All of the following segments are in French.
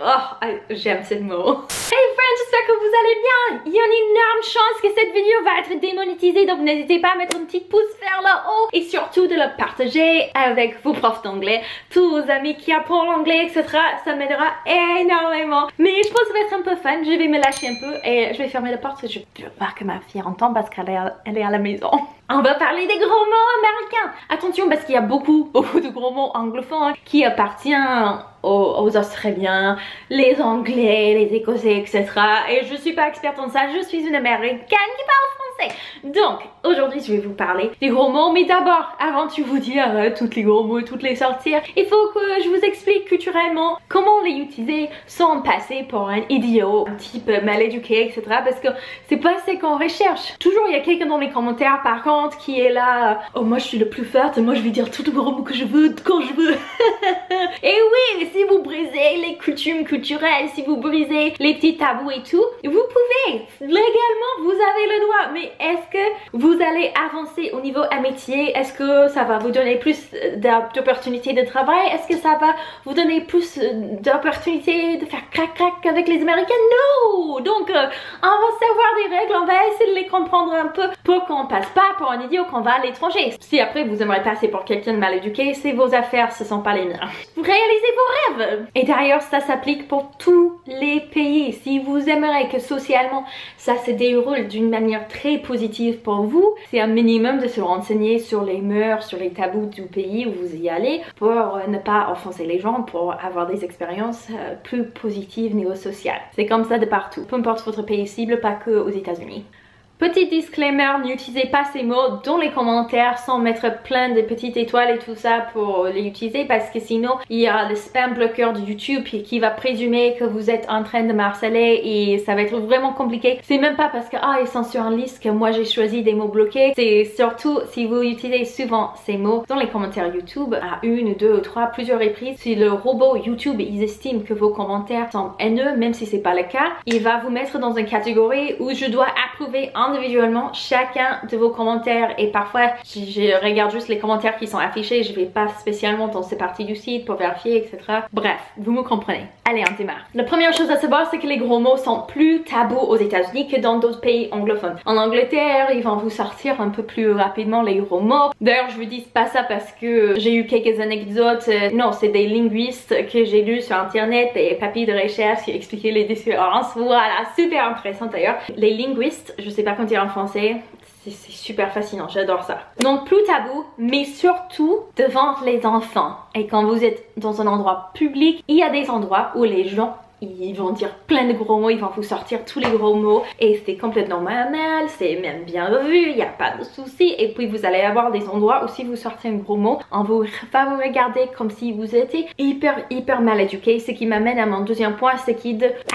Oh, j'aime ce mot. Hey friends, j'espère que vous allez bien. Il y a une énorme chance que cette vidéo va être démonétisée, donc n'hésitez pas à mettre un petit pouce vers le haut et surtout de le partager avec vos profs d'anglais, tous vos amis qui apprennent l'anglais, etc. Ça m'aidera énormément. Mais je pense que ça va être un peu fun. Je vais me lâcher un peu et je vais fermer la porte parce que je veux pas que ma fille entende parce qu'elle est à la maison. On va parler des gros mots américains. Attention parce qu'il y a beaucoup de gros mots anglophones qui appartiennent aux Australiens, les Anglais, les Écossais, etc. Et je suis pas experte en ça, je suis une Américaine qui parle français. Donc, aujourd'hui, je vais vous parler des gros mots. Mais d'abord, avant de vous dire tous les gros mots, toutes les sortir, il faut que je vous explique culturellement comment les utiliser sans passer pour un idiot, un type mal éduqué, etc. Parce que c'est pas ce qu'on recherche. Toujours, il y a quelqu'un dans les commentaires, par contre, qui est là, oh, moi je suis le plus forte, moi je vais dire tous les gros mots que je veux, quand je veux. Et oui, si vous brisez les coutumes culturelles, si vous brisez les petits tabous et tout, vous pouvez, légalement, vous avez le droit. Mais est-ce que vous allez avancer au niveau amitié? Est-ce que ça va vous donner plus d'opportunités de travail? Est-ce que ça va vous donner plus d'opportunités de faire crac-crac avec les Américains? Non! Donc, on va savoir des règles, on va essayer de les comprendre un peu pour qu'on passe pas pour un idiot quand on va à l'étranger. Si après vous aimeriez passer pour quelqu'un de mal éduqué, c'est vos affaires, ce sont pas les miens. Vous réalisez vos rêves! Et d'ailleurs, ça s'applique pour tous les pays. Si vous aimeriez que socialement ça se déroule d'une manière très positive pour vous, c'est un minimum de se renseigner sur les mœurs, sur les tabous du pays où vous y allez pour ne pas offenser les gens, pour avoir des expériences plus positives niveau social. C'est comme ça de partout, peu importe votre pays cible, pas que aux États-Unis. Petit disclaimer, n'utilisez pas ces mots dans les commentaires sans mettre plein de petites étoiles et tout ça pour les utiliser parce que sinon il y a le spam bloqueur de YouTube qui va présumer que vous êtes en train de me harceler et ça va être vraiment compliqué. C'est même pas parce que ils sont sur une liste que moi j'ai choisi des mots bloqués. C'est surtout si vous utilisez souvent ces mots dans les commentaires YouTube à une, deux ou trois, plusieurs reprises. Si le robot YouTube ils estiment que vos commentaires sont haineux, même si c'est pas le cas, il va vous mettre dans une catégorie où je dois approuver individuellement chacun de vos commentaires et parfois je regarde juste les commentaires qui sont affichés, je vais pas spécialement dans ces parties du site pour vérifier, etc. Bref, vous me comprenez. Allez, on démarre. La première chose à savoir, c'est que les gros mots sont plus tabous aux États-Unis que dans d'autres pays anglophones. En Angleterre, ils vont vous sortir un peu plus rapidement les gros mots. D'ailleurs, je vous dis pas ça parce que j'ai eu quelques anecdotes. Non, c'est des linguistes que j'ai lus sur internet, des papiers de recherche qui expliquaient les différences. Voilà, super intéressant d'ailleurs. Les linguistes, je sais pas comment dire en français, c'est super fascinant, j'adore ça. Donc plus tabou, mais surtout devant les enfants. Et quand vous êtes dans un endroit public, il y a des endroits où les gens ils vont dire plein de gros mots, ils vont vous sortir tous les gros mots et c'est complètement normal, c'est même bien vu, il n'y a pas de souci. Et puis vous allez avoir des endroits où si vous sortez un gros mot, on va vous regarder comme si vous étiez hyper mal éduqué. Ce qui m'amène à mon deuxième point, c'est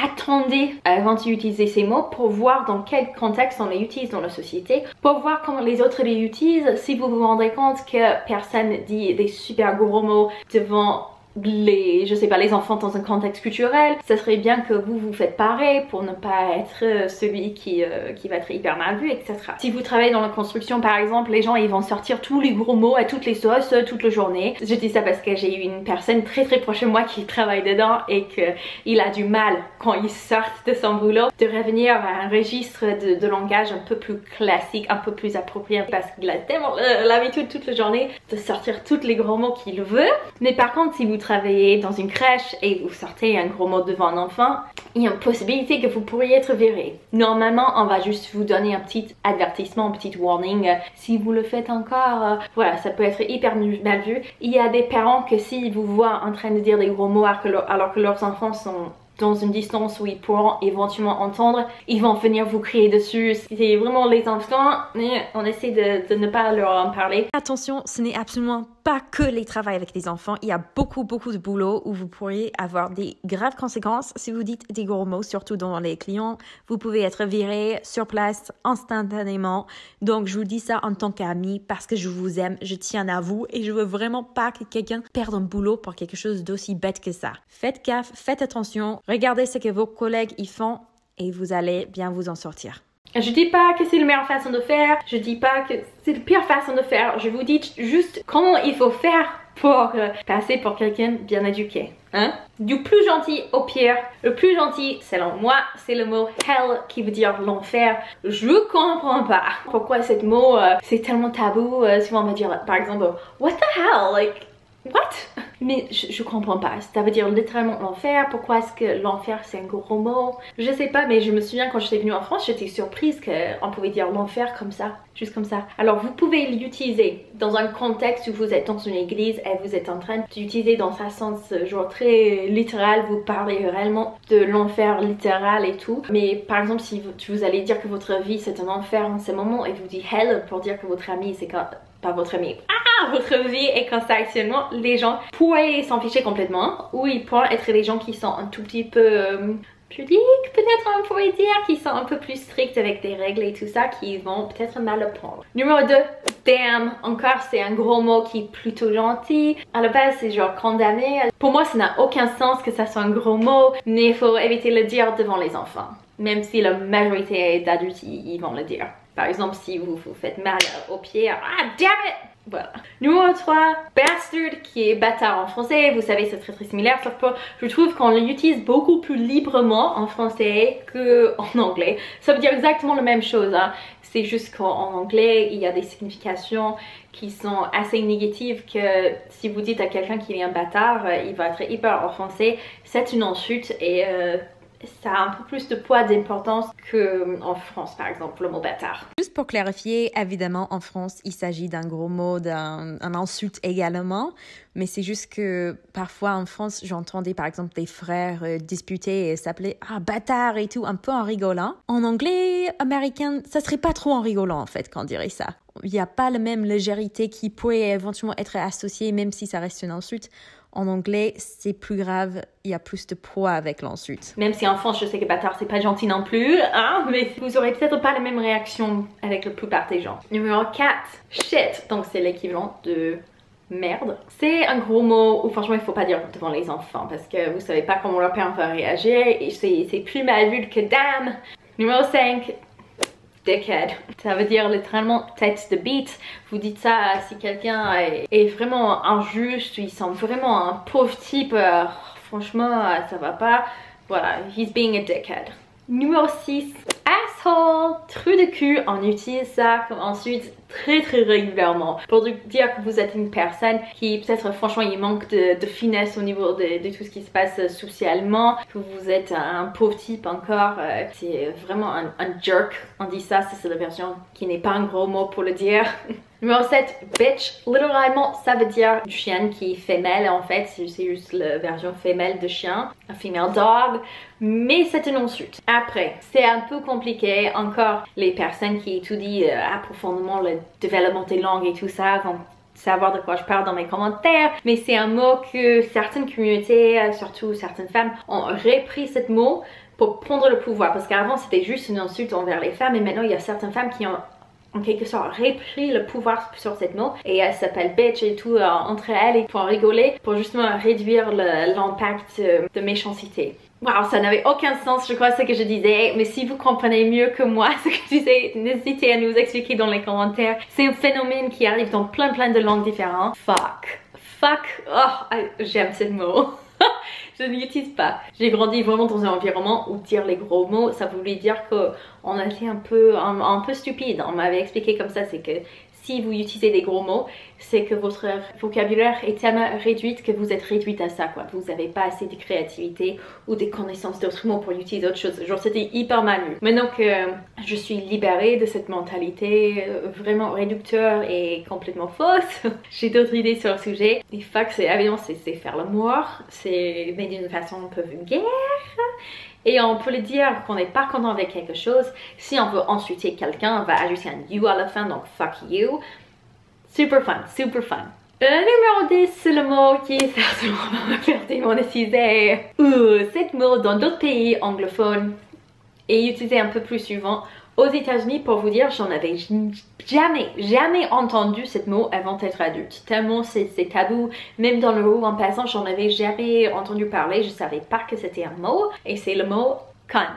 attendez avant d'utiliser ces mots pour voir dans quel contexte on les utilise dans la société, pour voir comment les autres les utilisent. Si vous vous rendez compte que personne dit des super gros mots devant je sais pas, les enfants dans un contexte culturel, ça serait bien que vous faites pareil pour ne pas être celui qui va être hyper mal vu, etc. Si vous travaillez dans la construction par exemple, les gens ils vont sortir tous les gros mots à toutes les sauces toute la journée. Je dis ça parce que j'ai eu une personne très proche de moi qui travaille dedans et qu'il a du mal quand il sort de son boulot de revenir à un registre de langage un peu plus classique, un peu plus approprié parce qu'il a tellement l'habitude toute la journée de sortir tous les gros mots qu'il veut. Mais par contre, si vous travaillez dans une crèche et vous sortez un gros mot devant un enfant, il y a une possibilité que vous pourriez être viré. Normalement, on va juste vous donner un petit avertissement, un petit warning. Si vous le faites encore, voilà, ça peut être hyper mal vu. Il y a des parents que s'ils vous voient en train de dire des gros mots alors que leurs enfants sont dans une distance où ils pourront éventuellement entendre, ils vont venir vous crier dessus. C'est vraiment les enfants, mais on essaie de ne pas leur en parler. Attention, ce n'est absolument pas que les travaux avec les enfants. Il y a beaucoup de boulot où vous pourriez avoir des graves conséquences si vous dites des gros mots, surtout dans les clients. Vous pouvez être viré sur place instantanément. Donc, je vous dis ça en tant qu'ami parce que je vous aime, je tiens à vous et je veux vraiment pas que quelqu'un perde un boulot pour quelque chose d'aussi bête que ça. Faites gaffe, faites attention, regardez ce que vos collègues y font et vous allez bien vous en sortir. Je dis pas que c'est la meilleure façon de faire, je dis pas que c'est la pire façon de faire, je vous dis juste comment il faut faire pour passer pour quelqu'un bien éduqué. Hein? Du plus gentil au pire. Le plus gentil, selon moi, c'est le mot hell qui veut dire l'enfer. Je comprends pas pourquoi ce mot c'est tellement tabou. Souvent on va dire par exemple what the hell, like what? Mais je comprends pas. Ça veut dire littéralement l'enfer. Pourquoi est-ce que l'enfer c'est un gros mot? Je sais pas, mais je me souviens quand j'étais venue en France, j'étais surprise qu'on pouvait dire l'enfer comme ça, juste comme ça. Alors vous pouvez l'utiliser dans un contexte où vous êtes dans une église et vous êtes en train d'utiliser dans un sens genre très littéral, vous parlez réellement de l'enfer littéral et tout. Mais par exemple si vous allez dire que votre vie c'est un enfer en ce moment et vous dites hell pour dire que votre ami c'est quand... pas votre ami, votre vie est comme ça actuellement, les gens pourraient s'en ficher complètement ou ils pourraient être des gens qui sont un tout petit peu pudiques peut-être on pourrait dire, qui sont un peu plus stricts avec des règles et tout ça, qui vont peut-être mal le prendre. Numéro 2, damn, encore c'est un gros mot qui est plutôt gentil. À la base c'est genre condamné. Pour moi ça n'a aucun sens que ça soit un gros mot, mais il faut éviter de le dire devant les enfants. Même si la majorité d'adultes ils vont le dire. Par exemple, si vous vous faites mal au pied, ah damn it! Voilà. Numéro 3, bastard, qui est bâtard en français. Vous savez, c'est très similaire, sauf que je trouve qu'on l'utilise beaucoup plus librement en français qu'en anglais. Ça veut dire exactement la même chose, hein. C'est juste qu'en anglais, il y a des significations qui sont assez négatives que si vous dites à quelqu'un qu'il est un bâtard, il va être hyper offensé. C'est une insulte et... ça a un peu plus de poids d'importance qu'en France par exemple le mot bâtard. Juste pour clarifier, évidemment en France il s'agit d'un gros mot, d'un insulte également, mais c'est juste que parfois en France j'entendais par exemple des frères disputer et s'appeler bâtard et tout un peu en rigolant. En anglais américain ça serait pas trop en rigolant en fait qu'on dirait ça. Il n'y a pas la même légèreté qui pourrait éventuellement être associée même si ça reste une insulte. En anglais, c'est plus grave, il y a plus de poids avec l'insulte. Même si en France, je sais que bâtard, c'est pas gentil non plus, hein, mais vous aurez peut-être pas la même réaction avec la plupart des gens. Numéro 4, shit, donc c'est l'équivalent de merde. C'est un gros mot où franchement il faut pas dire devant les enfants parce que vous savez pas comment leur père va réagir et c'est plus mal vu que damn. Numéro 5, dickhead. Ça veut dire littéralement tête de bite. Vous dites ça si quelqu'un est vraiment injuste, il semble vraiment un pauvre type, franchement ça va pas. Voilà, he's being a dickhead. Numéro 6, asshole, trou de cul, on utilise ça comme ensuite très régulièrement pour dire que vous êtes une personne qui peut-être franchement il manque de finesse au niveau de tout ce qui se passe socialement, que vous êtes un pauvre type encore, c'est vraiment un jerk, on dit ça, c'est la version qui n'est pas un gros mot pour le dire. Numéro 7, bitch, littéralement ça veut dire du chien qui est femelle en fait, c'est juste la version femelle de chien, un female dog, mais c'est une insulte. Après, c'est un peu compliqué, encore les personnes qui étudient approfondément le développement des langues et tout ça vont savoir de quoi je parle dans mes commentaires, mais c'est un mot que certaines communautés, surtout certaines femmes, ont repris ce mot pour prendre le pouvoir, parce qu'avant c'était juste une insulte envers les femmes et maintenant il y a certaines femmes qui ont en quelque sorte repris le pouvoir sur cette mot et elle s'appelle bitch et tout entre elles et pour en rigoler, pour justement réduire l'impact de méchanceté. Waouh, ça n'avait aucun sens, je crois, ce que je disais, mais si vous comprenez mieux que moi ce que je disais, n'hésitez à nous expliquer dans les commentaires. C'est un phénomène qui arrive dans plein de langues différentes. Fuck. Fuck. Oh, j'aime ce mot. Je ne l'utilise pas. J'ai grandi vraiment dans un environnement où dire les gros mots, ça voulait dire qu'on était un peu stupide. On m'avait expliqué comme ça, c'est que si vous utilisez des gros mots, c'est que votre vocabulaire est tellement réduit que vous êtes réduite à ça, quoi. Vous n'avez pas assez de créativité ou des connaissances d'autres mots pour utiliser autre chose. Genre c'était hyper mal vu. Maintenant que je suis libérée de cette mentalité vraiment réducteur et complètement fausse, j'ai d'autres idées sur le sujet. Les fuck, c'est évidemment c'est faire l'amour, c'est mais d'une façon un peu vulgaire. Et on peut le dire qu'on n'est pas content avec quelque chose. Si on veut insulter quelqu'un, on va ajouter un you à la fin, donc fuck you. Super fun, super fun. Numéro 10, c'est le mot qui certainement va me faire démonétiser. Cet mot dans d'autres pays anglophones est utilisé un peu plus souvent. Aux États-Unis, pour vous dire, j'en avais jamais entendu ce mot avant d'être adulte. Tellement c'est tabou. Même dans le rue en passant, j'en avais jamais entendu parler. Je savais pas que c'était un mot. Et c'est le mot cunt.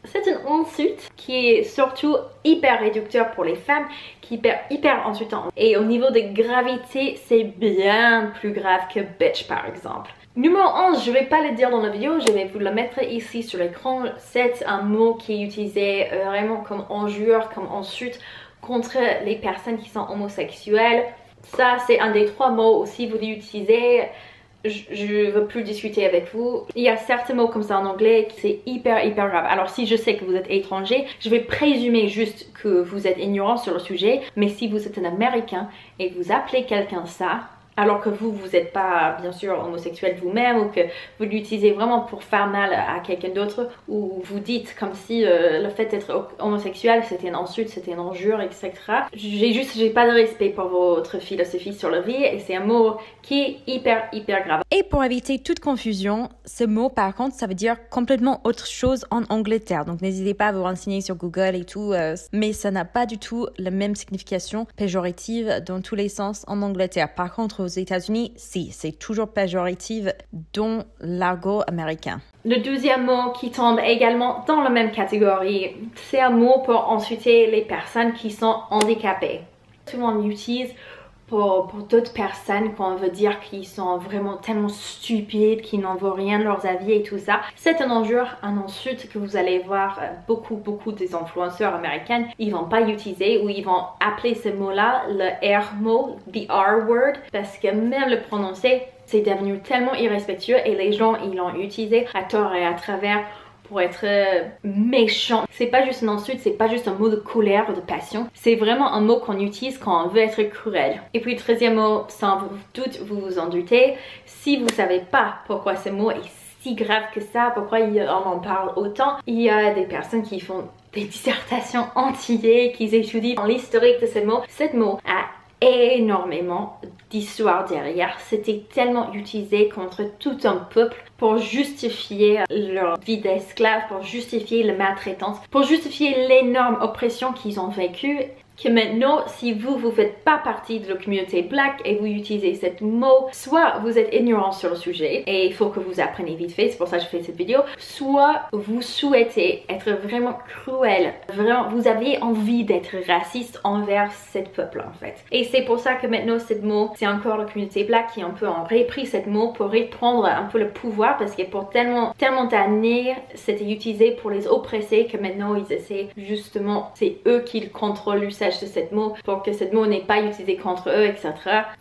C'est une insulte qui est surtout hyper réducteur pour les femmes, qui est hyper insultant. Et au niveau de gravité, c'est bien plus grave que bitch par exemple. Numéro 11, je vais pas le dire dans la vidéo, je vais vous le mettre ici sur l'écran. C'est un mot qui est utilisé vraiment comme injure, comme insulte contre les personnes qui sont homosexuelles. Ça, c'est un des 3 mots aussi, vous l'utilisez. Je veux plus discuter avec vous. Il y a certains mots comme ça en anglais qui c'est hyper grave. Alors si je sais que vous êtes étranger, je vais présumer juste que vous êtes ignorant sur le sujet. Mais si vous êtes un Américain et vous appelez quelqu'un ça, alors que vous n'êtes pas bien sûr homosexuel vous-même, ou que vous l'utilisez vraiment pour faire mal à quelqu'un d'autre, ou vous dites comme si le fait d'être homosexuel c'était une insulte, c'était une injure, etc. J'ai pas de respect pour votre philosophie sur la vie, et c'est un mot qui est hyper grave. Et pour éviter toute confusion, ce mot par contre ça veut dire complètement autre chose en Angleterre, donc n'hésitez pas à vous renseigner sur Google et tout, mais ça n'a pas du tout la même signification péjorative dans tous les sens en Angleterre. Par contre aux États-Unis, si, c'est toujours péjorative dans l'argot américain. Le deuxième mot qui tombe également dans la même catégorie, c'est un mot pour insulter les personnes qui sont handicapées. Souvent on l'utilise pour d'autres personnes quand on veut dire qu'ils sont vraiment tellement stupides, qu'ils n'en vaut rien de leurs avis et tout ça. C'est un injure, un insulte que vous allez voir beaucoup des influenceurs américains, ils vont pas l'utiliser, ou ils vont appeler ce mot-là le R mot, the R word, parce que même le prononcer, c'est devenu tellement irrespectueux et les gens ils l'ont utilisé à tort et à travers pour être méchant. C'est pas juste une insulte, c'est pas juste un mot de colère ou de passion. C'est vraiment un mot qu'on utilise quand on veut être cruel. Et puis le 13e mot, sans doute vous vous en doutez, si vous savez pas pourquoi ce mot est si grave que ça, pourquoi on en parle autant, il y a des personnes qui font des dissertations entières, qui étudient l'historique de ce mot. Ce mot a énormément d'histoire derrière. C'était tellement utilisé contre tout un peuple pour justifier leur vie d'esclave, pour justifier la maltraitance, pour justifier l'énorme oppression qu'ils ont vécue, que maintenant, si vous faites pas partie de la communauté black et vous utilisez ce mot, soit vous êtes ignorant sur le sujet et il faut que vous appreniez vite fait, c'est pour ça que je fais cette vidéo, soit vous souhaitez être vraiment cruel, vraiment vous avez envie d'être raciste envers ce peuple en fait. Et c'est pour ça que maintenant ce mot, c'est encore la communauté black qui un peu ont repris ce mot pour reprendre un peu le pouvoir, parce que pour tellement d'années c'était utilisé pour les oppresser que maintenant ils essaient justement, c'est eux qui contrôlent l'usage de ce mot pour que ce mot n'est pas utilisé contre eux, etc.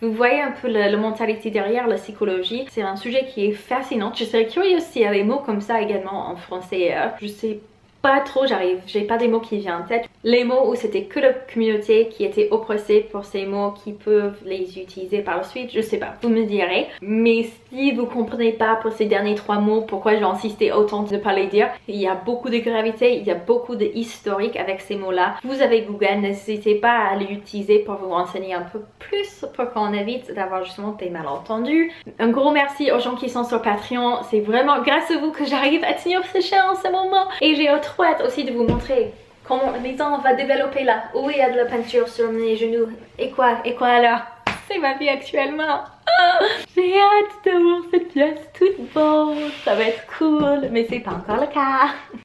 Vous voyez un peu la mentalité derrière, la psychologie. C'est un sujet qui est fascinant. Je serais curieuse s'il y a des mots comme ça également en français. Je sais pas trop, j'ai pas des mots qui viennent en tête. Les mots où c'était que la communauté qui était oppressée pour ces mots qui peuvent les utiliser par la suite, je sais pas, vous me direz. Mais si vous comprenez pas pour ces derniers 3 mots pourquoi j'ai insisté autant de ne pas les dire, il y a beaucoup de gravité, il y a beaucoup de historique avec ces mots là. Vous avez Google, n'hésitez pas à l'utiliser pour vous renseigner un peu plus pour qu'on évite d'avoir justement des malentendus. Un gros merci aux gens qui sont sur Patreon, c'est vraiment grâce à vous que j'arrive à tenir ce chaîne en ce moment, et j'ai trop hâte aussi de vous montrer comment la maison va développer là. Oh, il y a de la peinture sur mes genoux. Et quoi alors? C'est ma vie actuellement. J'ai hâte de voir cette pièce toute beau. Ça va être cool, mais c'est pas encore le cas.